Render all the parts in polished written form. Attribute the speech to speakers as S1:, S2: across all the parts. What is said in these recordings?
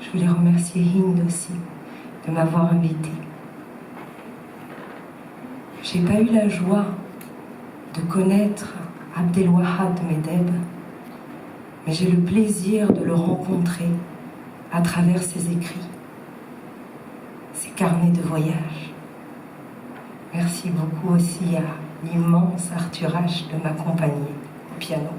S1: Je voulais remercier Hind aussi de m'avoir invitée. J'ai pas eu la joie de connaître Abdelwahad Medeb, mais j'ai le plaisir de le rencontrer à travers ses écrits, ses carnets de voyage. Merci beaucoup aussi à l'immense Arthur H de m'accompagner au piano.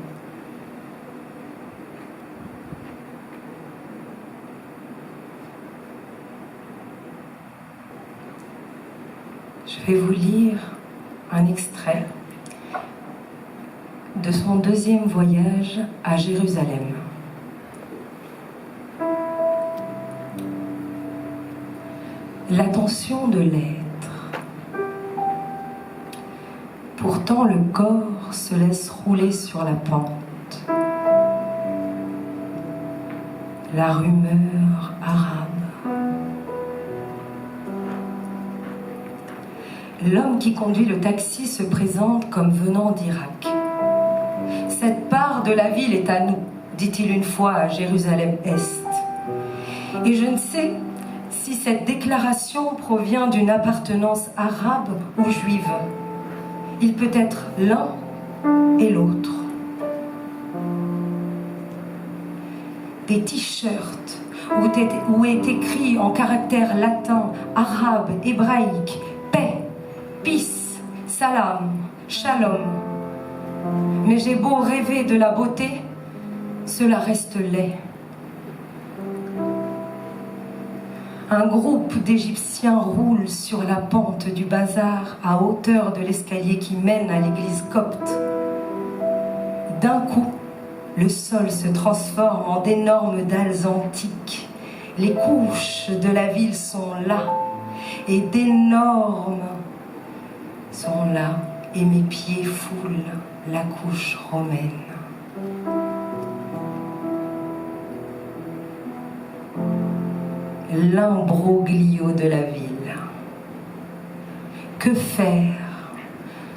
S1: Je vais vous lire un extrait de son deuxième voyage à Jérusalem. L'attention de l'être. Pourtant le corps se laisse rouler sur la pente. La rumeur arabe. L'homme qui conduit le taxi se présente comme venant d'Irak. Cette part de la ville est à nous, dit-il une fois à Jérusalem-Est. Et je ne sais si cette déclaration provient d'une appartenance arabe ou juive. Il peut être l'un et l'autre. Des t-shirts où est écrit en caractères latins, arabes, hébraïques, paix, peace, salam, shalom. Mais j'ai beau rêver de la beauté, cela reste laid. Un groupe d'Égyptiens roule sur la pente du bazar à hauteur de l'escalier qui mène à l'église copte. D'un coup, le sol se transforme en d'énormes dalles antiques. Les couches de la ville sont là, et d'énormes sont là, et mes pieds foulent la couche romaine. L'imbroglio de la ville. Que faire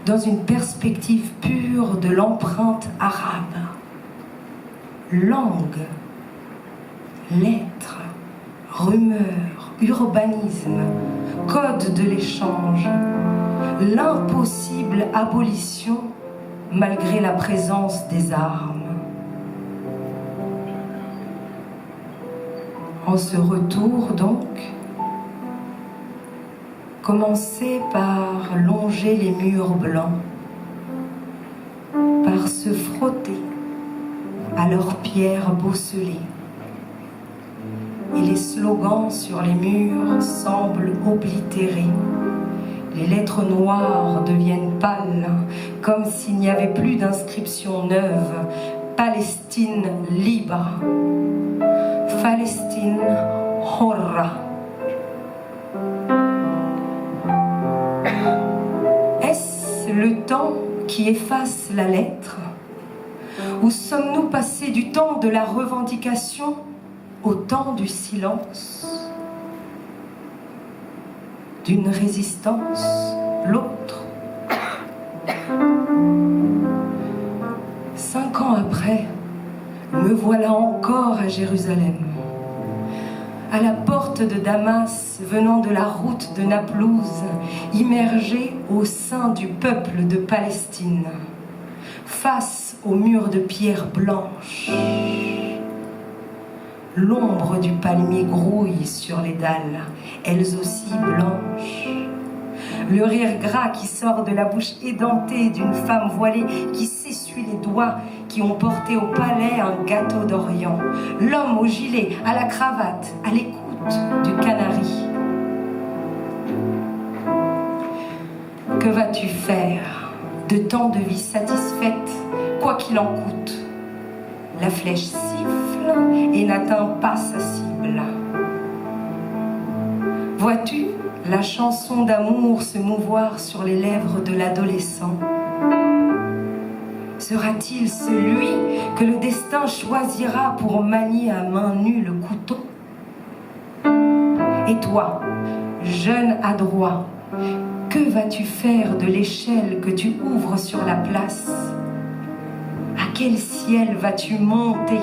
S1: dans une perspective pure de l'empreinte arabe? Langue, lettres, rumeurs, urbanisme, code de l'échange, l'impossible abolition malgré la présence des armes. En ce retour donc, commencez par longer les murs blancs, par se frotter à leurs pierres bosselées. Et les slogans sur les murs semblent oblitérés. Les lettres noires deviennent pâles, comme s'il n'y avait plus d'inscription neuve. Palestine libre. Palestine Horra. Est-ce le temps qui efface la lettre? Ou sommes-nous passés du temps de la revendication au temps du silence? D'une résistance, l'autre. 5 ans après, me voilà encore à Jérusalem. À la porte de Damas, venant de la route de Naplouse, immergé au sein du peuple de Palestine, face au mur de pierre blanche. L'ombre du palmier grouille sur les dalles, elles aussi blanches. Le rire gras qui sort de la bouche édentée d'une femme voilée qui s'essuie les doigts, qui ont porté au palais un gâteau d'Orient. L'homme au gilet, à la cravate, à l'écoute du canari. Que vas-tu faire de tant de vie satisfaite, quoi qu'il en coûte? La flèche siffle et n'atteint pas sa cible. Vois-tu la chanson d'amour se mouvoir sur les lèvres de l'adolescent? Sera-t-il celui que le destin choisira pour manier à main nue le couteau? Et toi, jeune adroit, que vas-tu faire de l'échelle que tu ouvres sur la place? À quel ciel vas-tu monter?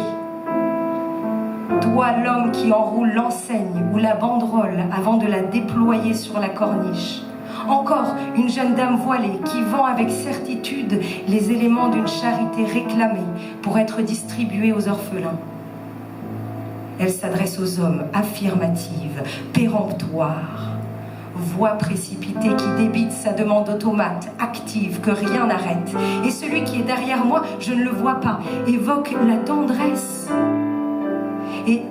S1: Toi, l'homme qui enroule l'enseigne ou la banderole avant de la déployer sur la corniche. Encore une jeune dame voilée qui vend avec certitude les éléments d'une charité réclamée pour être distribuée aux orphelins. Elle s'adresse aux hommes, affirmative, péremptoire. Voix précipitée qui débite sa demande automate, active, que rien n'arrête. Et celui qui est derrière moi, je ne le vois pas, évoque la tendresse. Et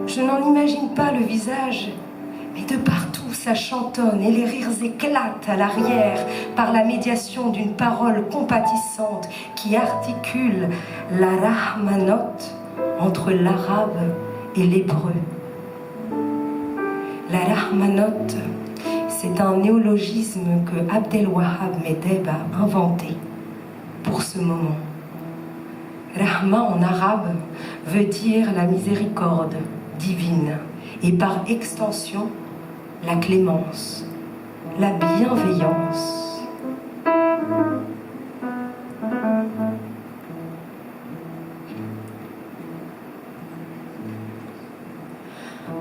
S1: je n'en imagine pas le visage, mais de partout ça chantonne et les rires éclatent à l'arrière par la médiation d'une parole compatissante qui articule la rahmanot entre l'arabe et l'hébreu. La rahmanot, c'est un néologisme que Abdelwahab Medeb a inventé pour ce moment. Rahma en arabe veut dire la miséricorde divine et par extension la clémence, la bienveillance.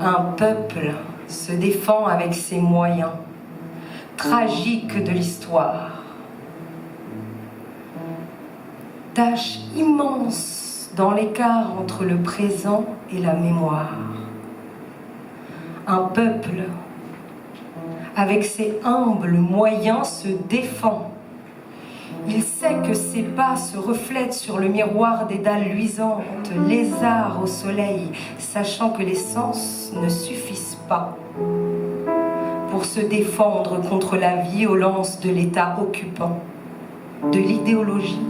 S1: Un peuple se défend avec ses moyens, tragiques de l'histoire. Tâche immense dans l'écart entre le présent et la mémoire. Un peuple, avec ses humbles moyens, se défend. Il sait que ses pas se reflètent sur le miroir des dalles luisantes, lézards au soleil, sachant que les sens ne suffisent pas pour se défendre contre la violence de l'État occupant, de l'idéologie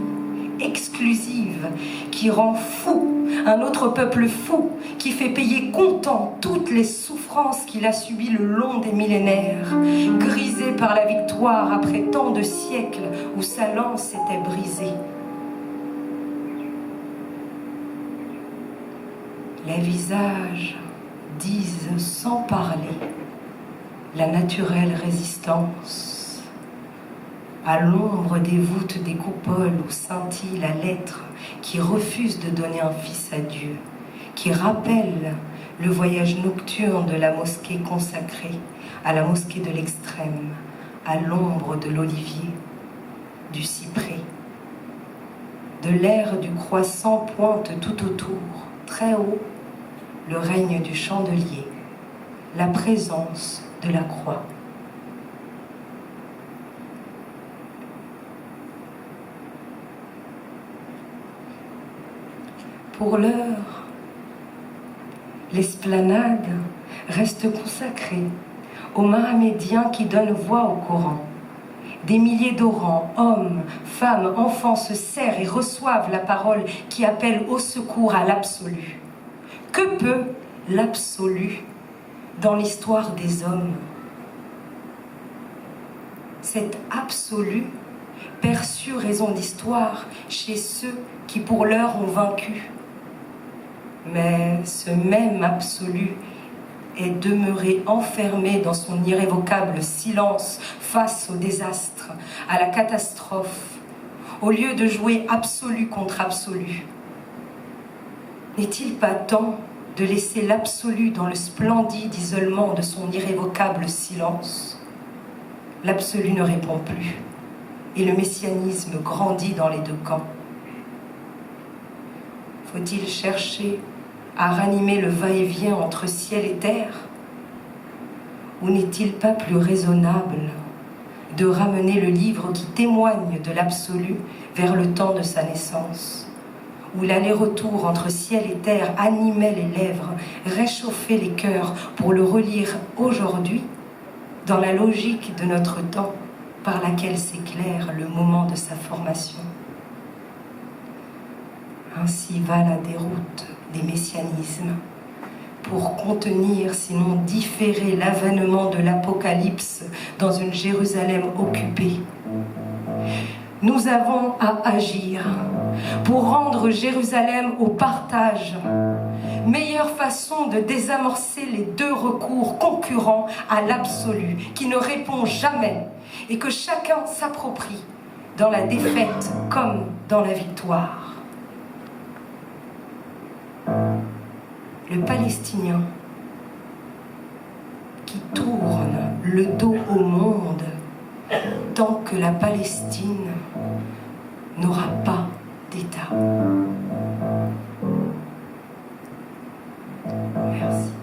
S1: exclusive qui rend fou un autre peuple fou, qui fait payer comptant toutes les souffrances qu'il a subies le long des millénaires, grisé par la victoire après tant de siècles où sa lance était brisée. Les visages disent sans parler la naturelle résistance. À l'ombre des voûtes des coupoles où scintille la lettre qui refuse de donner un fils à Dieu, qui rappelle le voyage nocturne de la mosquée consacrée à la mosquée de l'extrême, à l'ombre de l'olivier, du cyprès. De l'air du croissant pointe tout autour, très haut, le règne du chandelier, la présence de la croix. Pour l'heure, l'esplanade reste consacrée aux Mahomédiens qui donnent voix au Coran. Des milliers d'orans, hommes, femmes, enfants se serrent et reçoivent la parole qui appelle au secours à l'absolu. Que peut l'absolu dans l'histoire des hommes? Cet absolu perçu raison d'histoire chez ceux qui pour l'heure ont vaincu. Mais ce même absolu est demeuré enfermé dans son irrévocable silence face au désastre, à la catastrophe, au lieu de jouer absolu contre absolu. N'est-il pas temps de laisser l'absolu dans le splendide isolement de son irrévocable silence? L'absolu ne répond plus, et le messianisme grandit dans les deux camps. Faut-il chercher à ranimer le va-et-vient entre ciel et terre? Ou n'est-il pas plus raisonnable de ramener le livre qui témoigne de l'absolu vers le temps de sa naissance, où l'aller-retour entre ciel et terre animait les lèvres, réchauffait les cœurs pour le relire aujourd'hui dans la logique de notre temps par laquelle s'éclaire le moment de sa formation? Ainsi va la déroute des messianismes pour contenir, sinon différer l'avènement de l'Apocalypse dans une Jérusalem occupée. Nous avons à agir pour rendre Jérusalem au partage. Meilleure façon de désamorcer les deux recours concurrents à l'absolu qui ne répond jamais et que chacun s'approprie dans la défaite comme dans la victoire. le Palestinien qui tourne le dos au monde tant que la Palestine n'aura pas d'État. Merci.